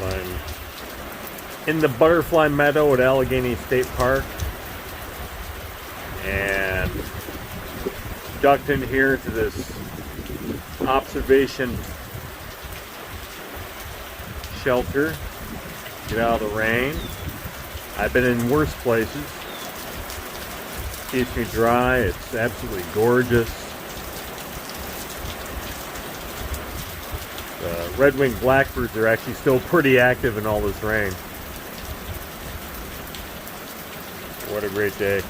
I'm in the butterfly meadow at Allegany State Park, and ducked in here to this observation shelter, get out of the rain. I've been in worse places. Keeps me dry. It's absolutely gorgeous. The red-winged blackbirds are actually still pretty active in all this rain. What a great day.